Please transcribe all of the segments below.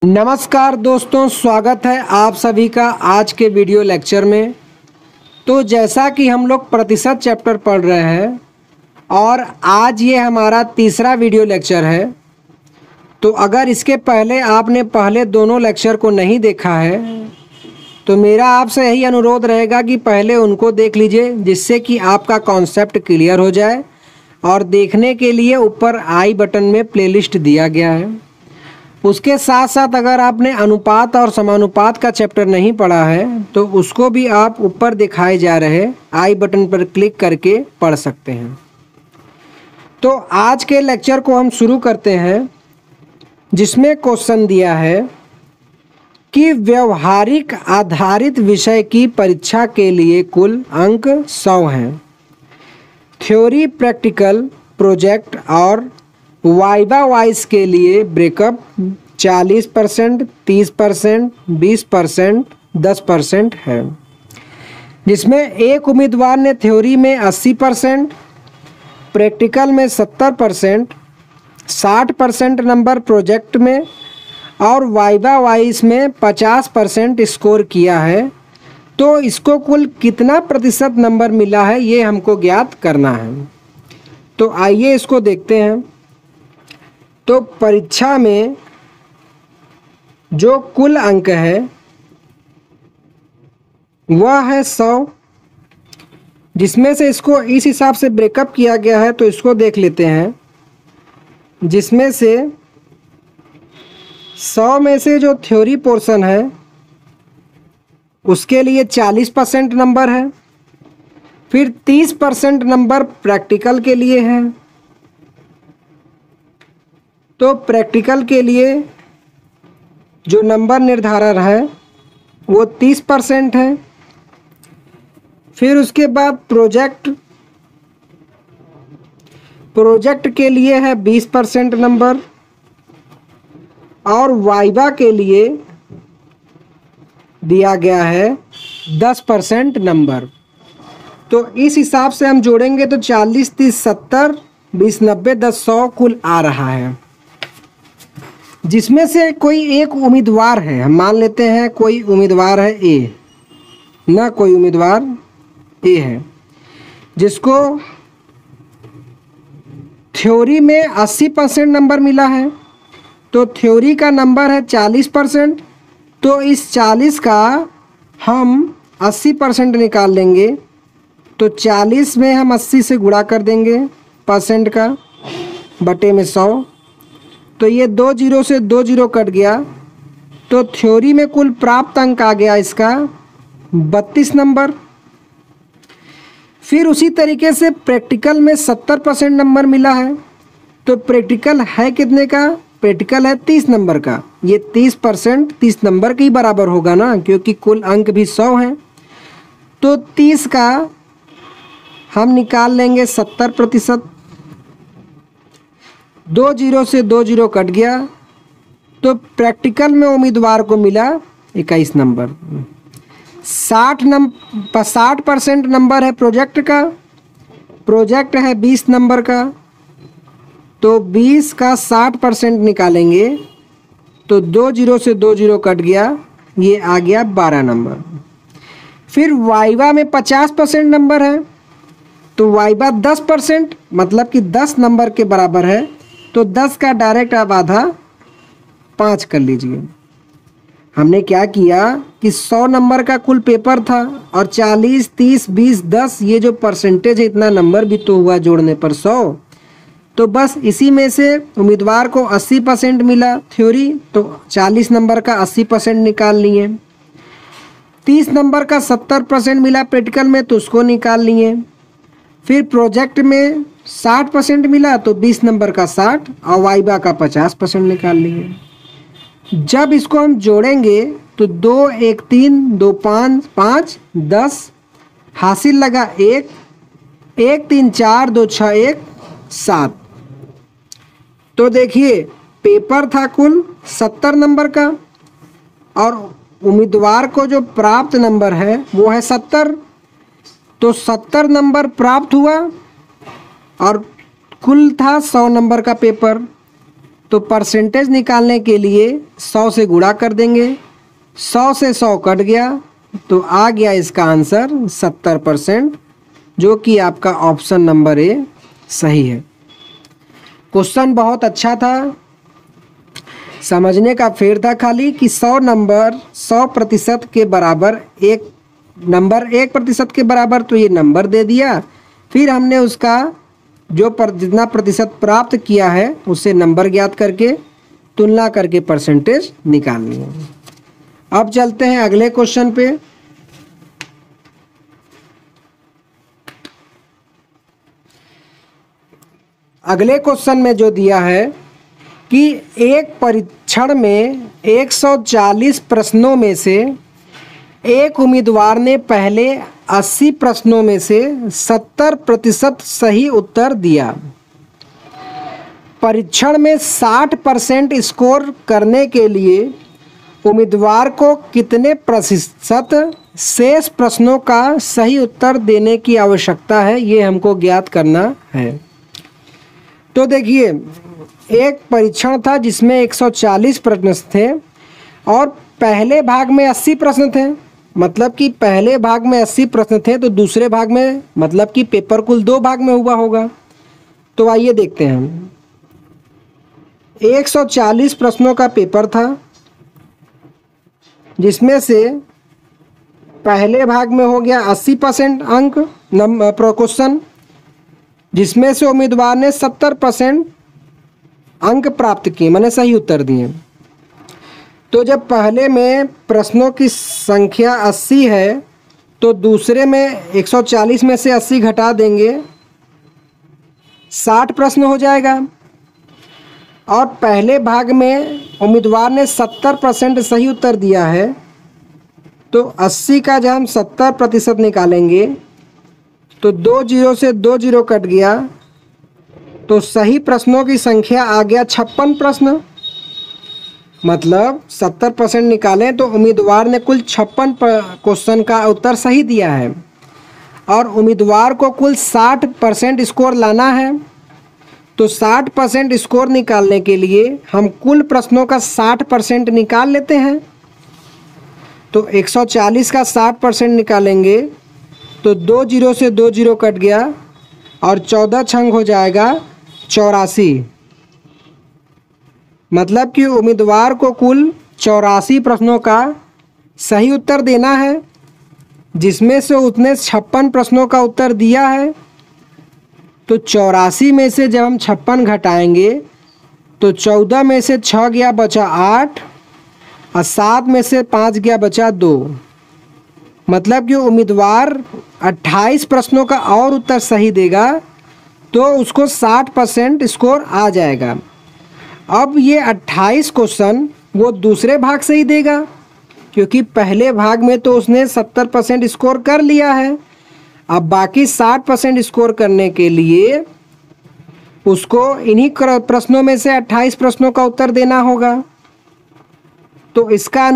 नमस्कार दोस्तों, स्वागत है आप सभी का आज के वीडियो लेक्चर में। तो जैसा कि हम लोग प्रतिशत चैप्टर पढ़ रहे हैं और आज ये हमारा तीसरा वीडियो लेक्चर है। तो अगर इसके पहले आपने पहले दोनों लेक्चर को नहीं देखा है तो मेरा आपसे यही अनुरोध रहेगा कि पहले उनको देख लीजिए, जिससे कि आपका कॉन्सेप्ट क्लियर हो जाए। और देखने के लिए ऊपर आई बटन में प्लेलिस्ट दिया गया है। उसके साथ साथ अगर आपने अनुपात और समानुपात का चैप्टर नहीं पढ़ा है तो उसको भी आप ऊपर दिखाए जा रहे आई बटन पर क्लिक करके पढ़ सकते हैं। तो आज के लेक्चर को हम शुरू करते हैं, जिसमें क्वेश्चन दिया है कि व्यवहारिक आधारित विषय की परीक्षा के लिए कुल अंक 100 हैं। थ्योरी, प्रैक्टिकल, प्रोजेक्ट और वाइवा वाइज के लिए ब्रेकअप 40%, 30%, 20%, 10% है, जिसमें एक उम्मीदवार ने थ्योरी में 80%, प्रैक्टिकल में 70%, 60% नंबर प्रोजेक्ट में और वाइवा वाइज में 50% स्कोर किया है। तो इसको कुल कितना प्रतिशत नंबर मिला है ये हमको ज्ञात करना है। तो आइए इसको देखते हैं। तो परीक्षा में जो कुल अंक है वह है 100, जिसमें से इसको इस हिसाब से ब्रेकअप किया गया है। तो इसको देख लेते हैं, जिसमें से 100 में से जो थ्योरी पोर्शन है उसके लिए 40% नंबर है। फिर 30% नंबर प्रैक्टिकल के लिए है। तो प्रैक्टिकल के लिए जो नंबर निर्धारण है वो 30% है। फिर उसके बाद प्रोजेक्ट के लिए है 20% नंबर और वाइवा के लिए दिया गया है 10% नंबर। तो इस हिसाब से हम जोड़ेंगे तो 40, 30, 70, 20, 90, 10, 100 कुल आ रहा है। जिसमें से कोई एक उम्मीदवार है, हम मान लेते हैं कोई उम्मीदवार है ए, ना कोई उम्मीदवार ए है, जिसको थ्योरी में 80% नंबर मिला है। तो थ्योरी का नंबर है 40%। तो इस 40 का हम 80% निकाल लेंगे। तो 40 में हम 80 से गुणा कर देंगे परसेंट का, बटे में 100। तो ये 2 जीरो से 2 जीरो कट गया। तो थ्योरी में कुल प्राप्त अंक आ गया इसका 32 नंबर। फिर उसी तरीके से प्रैक्टिकल में 70% नंबर मिला है। तो प्रैक्टिकल है कितने का? प्रैक्टिकल है 30 नंबर का। ये 30% 30 नंबर के ही बराबर होगा ना, क्योंकि कुल अंक भी 100 हैं। तो 30 का हम निकाल लेंगे 70%। 2 जीरो से 2 जीरो कट गया। तो प्रैक्टिकल में उम्मीदवार को मिला 21 नंबर। 60% नंबर है प्रोजेक्ट का। प्रोजेक्ट है 20 नंबर का। तो 20 का 60% निकालेंगे तो 2 जीरो से 2 जीरो कट गया, ये आ गया 12 नंबर। फिर वाइवा में 50% नंबर है। तो वाइवा 10%, मतलब कि 10 नंबर के बराबर है। तो 10 का डायरेक्ट आप आधा 5 कर लीजिए। हमने क्या किया कि 100 नंबर का कुल पेपर था और 40, 30, 20, 10 ये जो परसेंटेज है, इतना नंबर भी तो हुआ जोड़ने पर 100। तो बस इसी में से उम्मीदवार को 80% मिला थ्योरी, तो 40 नंबर का 80% निकाल लिए। 30 नंबर का 70% मिला प्रैक्टिकल में, तो उसको निकाल लिए। फिर प्रोजेक्ट में 60% मिला, तो 20 नंबर का 60 और वाइवा का 50% निकाल लिए। जब इसको हम जोड़ेंगे तो 2, 1, 3, 2, 5, 5, 10 हासिल लगा 1, 1, 3, 4, 2, 6, 1, 7। तो देखिए पेपर था कुल 70 नंबर का और उम्मीदवार को जो प्राप्त नंबर है वो है 70। तो 70 नंबर प्राप्त हुआ और कुल था 100 नंबर का पेपर। तो परसेंटेज निकालने के लिए 100 से गुणा कर देंगे। 100 से 100 कट गया तो आ गया इसका आंसर 70%, जो कि आपका ऑप्शन नंबर ए सही है। क्वेश्चन बहुत अच्छा था, समझने का फेर था खाली कि 100 नंबर 100% के बराबर, एक नंबर 1% के बराबर, तो ये नंबर दे दिया। फिर हमने उसका जो जितना प्रतिशत प्राप्त किया है उससे नंबर ज्ञात करके तुलना करके परसेंटेज निकालनी है। अब चलते हैं अगले क्वेश्चन पे। अगले क्वेश्चन में जो दिया है कि एक परीक्षण में 140 प्रश्नों में से एक उम्मीदवार ने पहले 80 प्रश्नों में से 70% सही उत्तर दिया। परीक्षण में 60% स्कोर करने के लिए उम्मीदवार को कितने प्रतिशत शेष प्रश्नों का सही उत्तर देने की आवश्यकता है, ये हमको ज्ञात करना है। तो देखिए, एक परीक्षण था जिसमें 140 प्रश्न थे और पहले भाग में 80 प्रश्न थे। मतलब कि पहले भाग में 80 प्रश्न थे तो दूसरे भाग में, मतलब कि पेपर कुल 2 भाग में हुआ होगा। तो आइए देखते हैं हम। 140 प्रश्नों का पेपर था जिसमें से पहले भाग में हो गया 80% अंक क्वेश्चन, जिसमें से उम्मीदवार ने 70% अंक प्राप्त किए, माने सही उत्तर दिए। तो जब पहले में प्रश्नों की संख्या 80 है तो दूसरे में 140 में से 80 घटा देंगे, 60 प्रश्न हो जाएगा। और पहले भाग में उम्मीदवार ने 70% सही उत्तर दिया है, तो 80 का जब हम 70% निकालेंगे तो 2 जीरो से 2 जीरो कट गया, तो सही प्रश्नों की संख्या आ गया 56 प्रश्न। मतलब 70% निकालें तो उम्मीदवार ने कुल 56 क्वेश्चन का उत्तर सही दिया है और उम्मीदवार को कुल 60% स्कोर लाना है। तो 60% स्कोर निकालने के लिए हम कुल प्रश्नों का 60% निकाल लेते हैं। तो 140 का 60% निकालेंगे तो 2 जीरो से 2 जीरो कट गया और 14 छंग हो जाएगा 84। मतलब कि उम्मीदवार को कुल 84 प्रश्नों का सही उत्तर देना है, जिसमें से उसने 56 प्रश्नों का उत्तर दिया है। तो 84 में से जब हम 56 घटाएंगे तो 14 में से 6 गया बचा 8 और 7 में से 5 गया बचा 2। मतलब कि उम्मीदवार 28 प्रश्नों का और उत्तर सही देगा तो उसको 60% स्कोर आ जाएगा। अब ये 28 क्वेश्चन वो दूसरे भाग से ही देगा, क्योंकि पहले भाग में तो उसने 70% स्कोर कर लिया है। अब बाकी 60% स्कोर करने के लिए उसको इन्हीं प्रश्नों में से 28 प्रश्नों का उत्तर देना होगा। तो इसका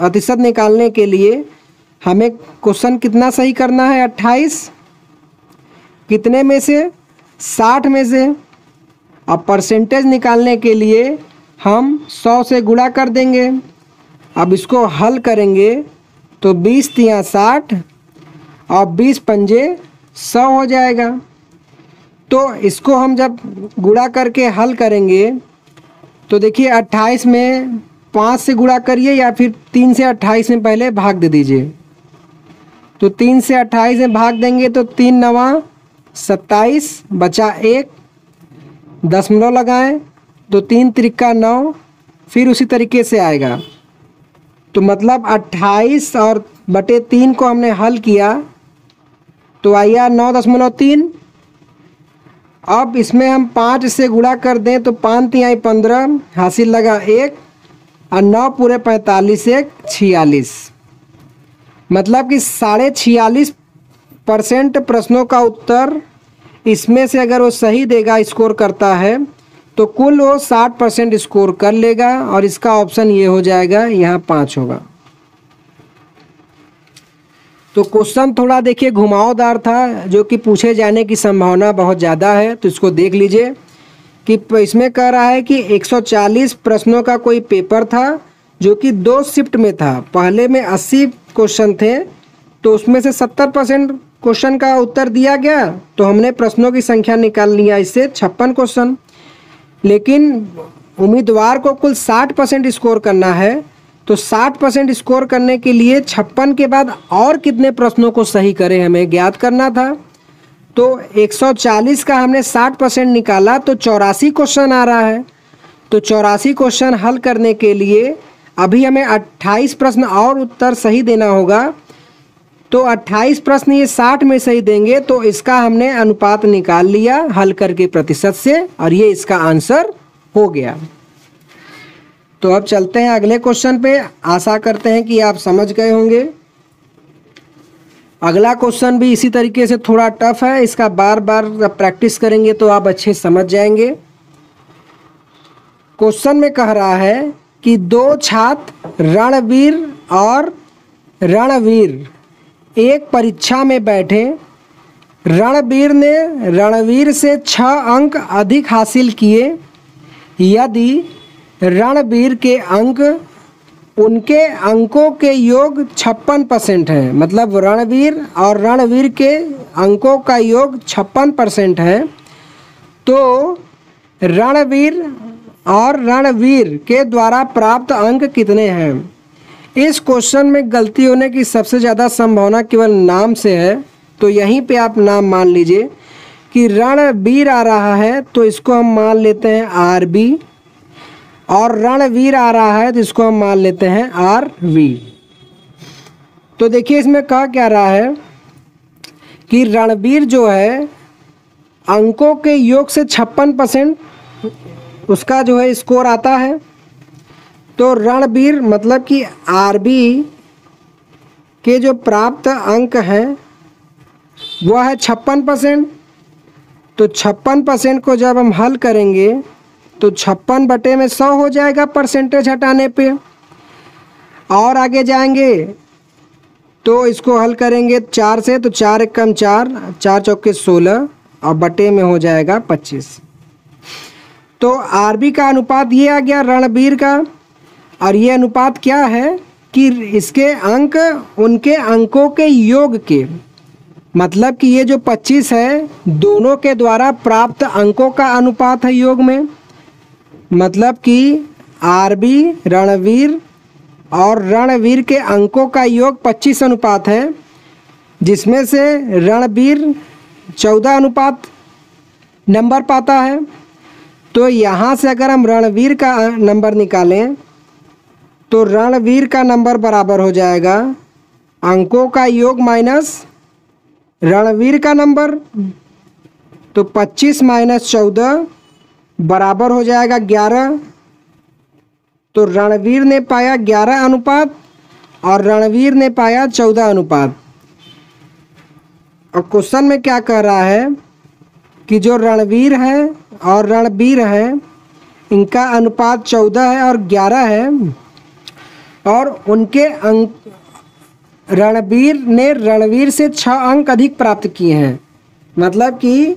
प्रतिशत निकालने के लिए हमें क्वेश्चन कितना सही करना है, 28 कितने में से, 60 में से। अब परसेंटेज निकालने के लिए हम 100 से गुणा कर देंगे। अब इसको हल करेंगे तो 20 तिया 60 और 20 पंजे 100 हो जाएगा। तो इसको हम जब गुणा करके हल करेंगे तो देखिए 28 में 5 से गुणा करिए या फिर 3 से 28 में पहले भाग दे दीजिए। तो 3 से 28 में भाग देंगे तो 3 नवा 27 बचा 1, दशमलव लगाएं तो 3 त्रिका 9, फिर उसी तरीके से आएगा। तो मतलब 28 और बटे 3 को हमने हल किया तो आया 9.3। अब इसमें हम 5 से गुणा कर दें तो 5 तिहाई 15 हासिल लगा 1 और 9 पूरे 45 1 46। मतलब कि 46.5% प्रश्नों का उत्तर इसमें से अगर वो सही देगा, स्कोर करता है, तो कुल वो 60% स्कोर कर लेगा और इसका ऑप्शन ये हो जाएगा, यहाँ 5 होगा। तो क्वेश्चन थोड़ा देखिए घुमावदार था, जो कि पूछे जाने की संभावना बहुत ज़्यादा है, तो इसको देख लीजिए। कि इसमें कह रहा है कि 140 प्रश्नों का कोई पेपर था जो कि 2 शिफ्ट में था। पहले में 80 क्वेश्चन थे, तो उसमें से 70% क्वेश्चन का उत्तर दिया गया, तो हमने प्रश्नों की संख्या निकाल लिया इससे 56 क्वेश्चन। लेकिन उम्मीदवार को कुल 60% स्कोर करना है, तो 60% स्कोर करने के लिए 56 के बाद और कितने प्रश्नों को सही करें हमें ज्ञात करना था। तो 140 का हमने 60% निकाला तो 84 क्वेश्चन आ रहा है। तो 84 क्वेश्चन हल करने के लिए अभी हमें 28 प्रश्न और उत्तर सही देना होगा। तो 28 प्रश्न ये 60 में सही देंगे, तो इसका हमने अनुपात निकाल लिया हल करके प्रतिशत से, और ये इसका आंसर हो गया। तो अब चलते हैं अगले क्वेश्चन पे। आशा करते हैं कि आप समझ गए होंगे। अगला क्वेश्चन भी इसी तरीके से थोड़ा टफ है, इसका बार बार प्रैक्टिस करेंगे तो आप अच्छे समझ जाएंगे। क्वेश्चन में कह रहा है कि 2 छात्र रणवीर और रणवीर एक परीक्षा में बैठे। रणवीर ने रणवीर से 6 अंक अधिक हासिल किए। यदि रणवीर के अंक उनके अंकों के योग 56% है, मतलब रणवीर और रणवीर के अंकों का योग 56% है, तो रणवीर और रणवीर के द्वारा प्राप्त अंक कितने हैं। इस क्वेश्चन में गलती होने की सबसे ज़्यादा संभावना केवल नाम से है, तो यहीं पे आप नाम मान लीजिए कि रणवीर आ रहा है तो इसको हम मान लेते हैं RB, और रणवीर आ रहा है तो इसको हम मान लेते हैं RV। तो देखिए इसमें कहा क्या रहा है कि रणवीर जो है अंकों के योग से 56% उसका जो है स्कोर आता है। तो रणवीर मतलब कि RB के जो प्राप्त अंक हैं वह है 56%। तो 56% को जब हम हल करेंगे तो 56/100 हो जाएगा परसेंटेज हटाने पे। और आगे जाएंगे तो इसको हल करेंगे 4 से, तो 4 एकम 4, 4 चौके 16 और बटे में हो जाएगा 25। तो RB का अनुपात ये आ गया रणवीर का, और ये अनुपात क्या है कि इसके अंक उनके अंकों के योग के, मतलब कि ये जो 25 है दोनों के द्वारा प्राप्त अंकों का अनुपात है योग में। मतलब कि RB रणवीर और रणवीर के अंकों का योग 25 अनुपात है, जिसमें से रणवीर 14 अनुपात नंबर पाता है। तो यहाँ से अगर हम रणवीर का नंबर निकालें तो रणवीर का नंबर बराबर हो जाएगा अंकों का योग माइनस रणवीर का नंबर। तो 25 - 14 बराबर हो जाएगा 11। तो रणवीर ने पाया 11 अनुपात और रणवीर ने पाया 14 अनुपात। और क्वेश्चन में क्या कह रहा है कि जो रणवीर है और रणवीर है इनका अनुपात 14 है और 11 है, और उनके अंक रणवीर ने रणवीर से 6 अंक अधिक प्राप्त किए हैं। मतलब कि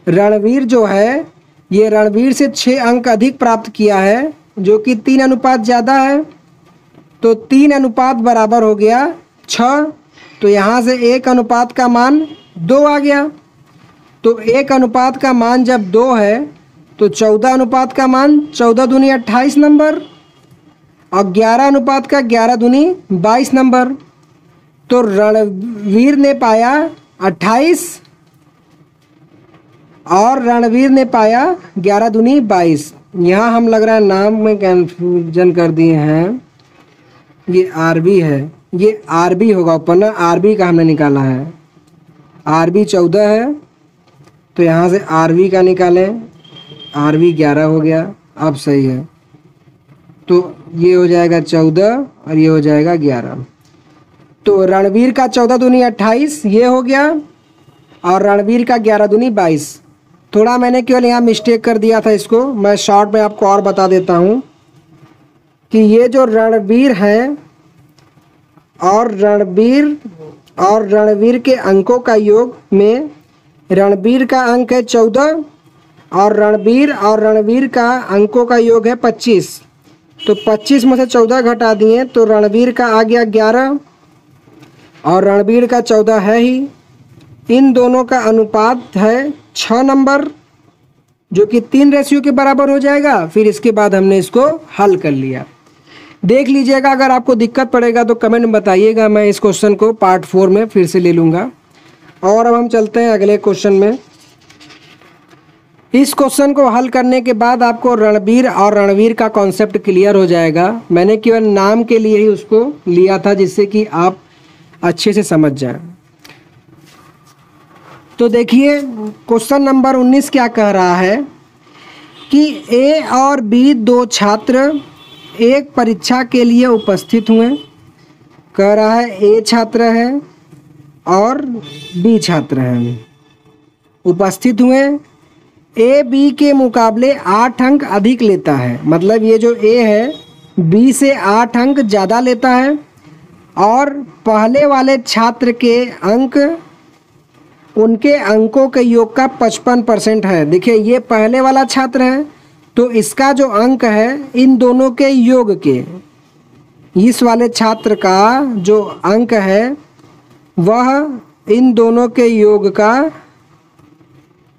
रणवीर जो है ये रणवीर से 6 अंक अधिक प्राप्त किया है, जो कि 3 अनुपात ज़्यादा है। तो 3 अनुपात बराबर हो गया 6। तो यहाँ से 1 अनुपात का मान 2 आ गया। तो 1 अनुपात का मान जब 2 है तो 14 अनुपात का मान 14 दूनी 28 नंबर, और 11 अनुपात का 11 दूनी 22 नंबर। तो रणवीर ने पाया 28 और रणवीर ने पाया 11 दूनी 22। यहाँ हम लग रहा है नाम में कन्फ्यूजन कर दिए हैं। ये RB है, ये RB होगा ऊपर ना, RB का हमने निकाला है। RB 14 है तो यहाँ से RB का निकालें, RB 11 हो गया। अब सही है, तो ये हो जाएगा 14 और ये हो जाएगा 11। तो रणवीर का 14 दूनी 28 ये हो गया, और रणवीर का 11 दूनी 22। थोड़ा मैंने केवल यहाँ मिस्टेक कर दिया था, इसको मैं शॉर्ट में आपको और बता देता हूँ कि ये जो रणवीर है और रणवीर के अंकों का योग में रणवीर का अंक है 14 और रणवीर का अंकों का योग है 25। तो 25 में से 14 घटा दिए तो रणवीर का आ गया 11 और रणवीर का 14 है ही। इन दोनों का अनुपात है 6 नंबर, जो कि 3 रेशियो के बराबर हो जाएगा। फिर इसके बाद हमने इसको हल कर लिया। देख लीजिएगा, अगर आपको दिक्कत पड़ेगा तो कमेंट में बताइएगा, मैं इस क्वेश्चन को पार्ट 4 में फिर से ले लूँगा। और अब हम चलते हैं अगले क्वेश्चन में। इस क्वेश्चन को हल करने के बाद आपको रणबीर और रणवीर का कॉन्सेप्ट क्लियर हो जाएगा। मैंने केवल नाम के लिए ही उसको लिया था, जिससे कि आप अच्छे से समझ जाएं। तो देखिए, क्वेश्चन नंबर 19 क्या कह रहा है कि ए और बी दो छात्र एक परीक्षा के लिए उपस्थित हुए। कह रहा है ए छात्र है और बी छात्र हैं, उपस्थित हुए। ए बी के मुकाबले 8 अंक अधिक लेता है, मतलब ये जो ए है बी से 8 अंक ज़्यादा लेता है। और पहले वाले छात्र के अंक उनके अंकों के योग का 55% है। देखिए, ये पहले वाला छात्र है तो इसका जो अंक है इन दोनों के योग के, इस वाले छात्र का जो अंक है वह इन दोनों के योग का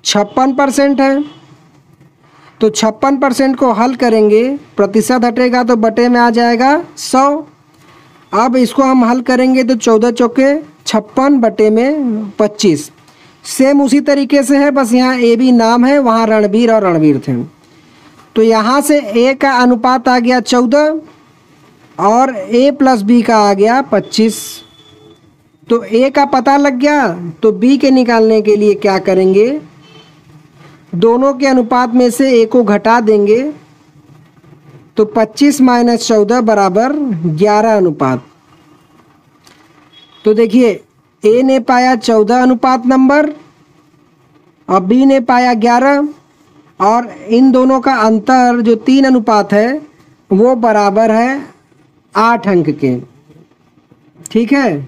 56% है। तो 56% को हल करेंगे, प्रतिशत हटेगा तो बटे में आ जाएगा 100। अब इसको हम हल करेंगे तो 14 चौके 56 बटे में 25। सेम उसी तरीके से है, बस यहाँ ए बी नाम है, वहाँ रणबीर और रणवीर थे। तो यहाँ से ए का अनुपात आ गया 14 और ए प्लस बी का आ गया 25। तो ए का पता लग गया, तो बी के निकालने के लिए क्या करेंगे, दोनों के अनुपात में से ए को घटा देंगे। तो 25 माइनस 14 बराबर 11 अनुपात। तो देखिए, ए ने पाया 14 अनुपात नंबर और बी ने पाया 11, और इन दोनों का अंतर जो 3 अनुपात है वो बराबर है 8 अंक के। ठीक है,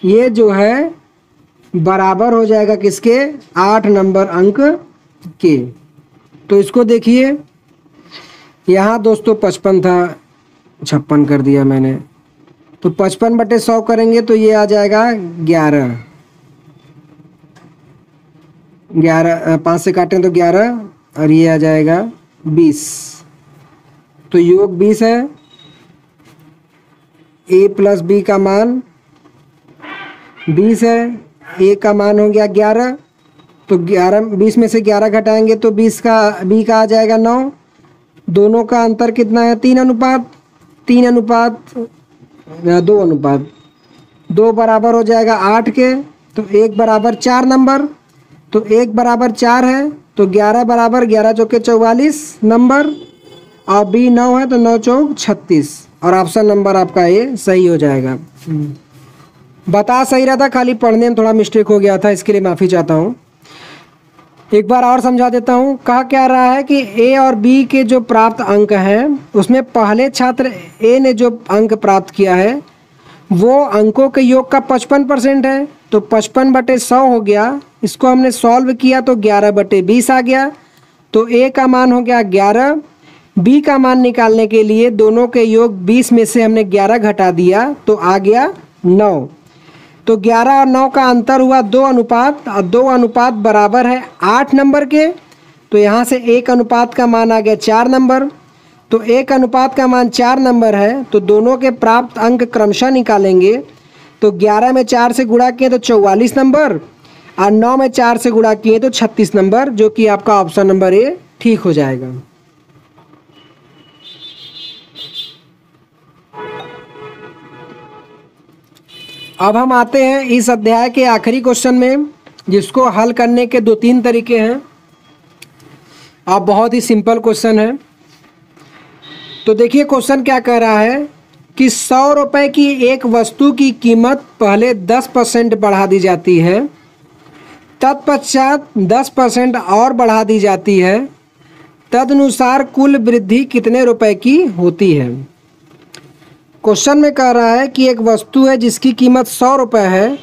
ये जो है बराबर हो जाएगा किसके, 8 नंबर अंक के। तो इसको देखिए, यहाँ दोस्तों 55 था, 56 कर दिया मैंने। तो 55 बटे 100 करेंगे तो ये आ जाएगा 11। 5 से काटें तो 11 और ये आ जाएगा 20। तो योग 20 है। ए प्लस बी का मान 20 है, ए का मान हो गया 11। तो 20 में से 11 घटाएंगे तो 20 का बी का आ जाएगा 9। दोनों का अंतर कितना है, 3 अनुपात 2 अनुपात 2 बराबर हो जाएगा 8 के। तो 1 बराबर 4 नंबर, तो 1 बराबर 4 है। तो 11 बराबर 11 चौके 44 नंबर, और बी 9 है तो 9 चौक 36, और ऑप्शन नंबर आपका ये सही हो जाएगा। बता सही रहा था, खाली पढ़ने में थोड़ा मिस्टेक हो गया था, इसके लिए माफ़ी चाहता हूँ। एक बार और समझा देता हूँ। कहा क्या रहा है कि ए और बी के जो प्राप्त अंक हैं उसमें पहले छात्र ए ने जो अंक प्राप्त किया है वो अंकों के योग का 55% है। तो 55 बटे 100 हो गया। इसको हमने सॉल्व किया तो 11 बटे 20 आ गया। तो ए का मान हो गया 11, बी का मान निकालने के लिए दोनों के योग 20 में से हमने 11 घटा दिया तो आ गया 9। तो 11 और 9 का अंतर हुआ 2 अनुपात, और 2 अनुपात बराबर है 8 नंबर के। तो यहाँ से 1 अनुपात का मान आ गया 4 नंबर। तो 1 अनुपात का मान 4 नंबर है, तो दोनों के प्राप्त अंक क्रमशः निकालेंगे। तो 11 में 4 से गुणा किए तो 44 नंबर, और 9 में 4 से गुणा किए तो 36 नंबर, जो कि आपका ऑप्शन नंबर ए ठीक हो जाएगा। अब हम आते हैं इस अध्याय के आखिरी क्वेश्चन में, जिसको हल करने के 2-3 तरीके हैं। अब बहुत ही सिंपल क्वेश्चन है। तो देखिए, क्वेश्चन क्या कह रहा है कि 100 रुपये की एक वस्तु की कीमत पहले 10% बढ़ा दी जाती है, तत्पश्चात 10% और बढ़ा दी जाती है, तदनुसार कुल वृद्धि कितने रुपए की होती है। क्वेश्चन में कह रहा है कि एक वस्तु है जिसकी कीमत 100 रुपये है,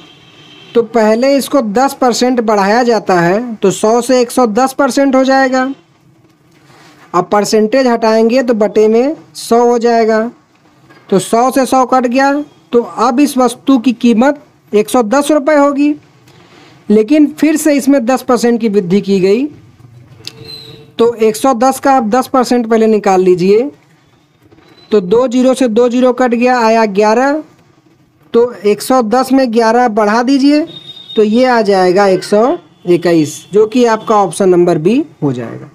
तो पहले इसको 10% बढ़ाया जाता है तो 100 से 110% हो जाएगा। अब परसेंटेज हटाएंगे तो बटे में 100 हो जाएगा। तो 100 से 100 कट गया, तो अब इस वस्तु की कीमत 110 रुपये होगी। लेकिन फिर से इसमें 10% की वृद्धि की गई, तो 110 का आप 10% पहले निकाल लीजिए। तो 2 जीरो से 2 जीरो कट गया, आया 11। तो 110 में 11 बढ़ा दीजिए तो ये आ जाएगा 121, जो कि आपका ऑप्शन नंबर बी हो जाएगा।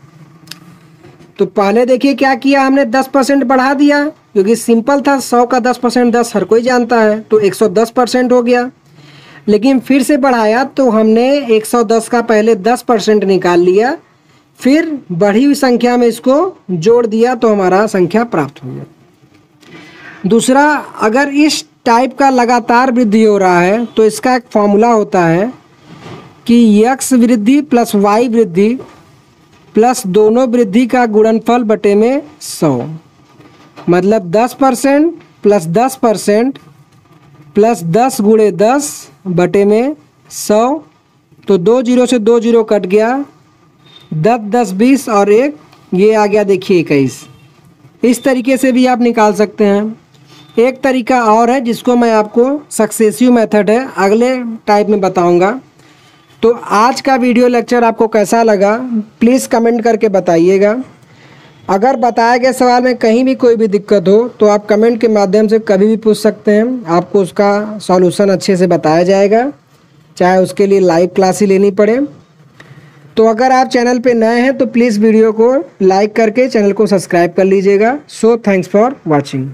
तो पहले देखिए क्या किया हमने, 10% बढ़ा दिया, क्योंकि सिंपल था, 100 का 10% 10 हर कोई जानता है, तो 110% हो गया। लेकिन फिर से बढ़ाया तो हमने 110 का पहले 10% निकाल लिया, फिर बढ़ी हुई संख्या में इसको जोड़ दिया तो हमारा संख्या प्राप्त हो गया। दूसरा, अगर इस टाइप का लगातार वृद्धि हो रहा है तो इसका एक फॉर्मूला होता है कि x वृद्धि प्लस y वृद्धि प्लस दोनों वृद्धि का गुणनफल बटे में 100, मतलब 10% प्लस 10% प्लस 10 गुणे 10 बटे में 100। तो 2 जीरो से 2 जीरो कट गया, 10 10 20 और 1 ये आ गया देखिए 21। इस तरीके से भी आप निकाल सकते हैं। एक तरीका और है जिसको मैं आपको सक्सेसिव मेथड है अगले टाइप में बताऊंगा। तो आज का वीडियो लेक्चर आपको कैसा लगा प्लीज़ कमेंट करके बताइएगा। अगर बताए गए सवाल में कहीं भी कोई भी दिक्कत हो तो आप कमेंट के माध्यम से कभी भी पूछ सकते हैं, आपको उसका सॉल्यूशन अच्छे से बताया जाएगा, चाहे उसके लिए लाइव क्लास ही लेनी पड़े। तो अगर आप चैनल पे नए हैं तो प्लीज़ वीडियो को लाइक करके चैनल को सब्सक्राइब कर लीजिएगा। So thanks for watching.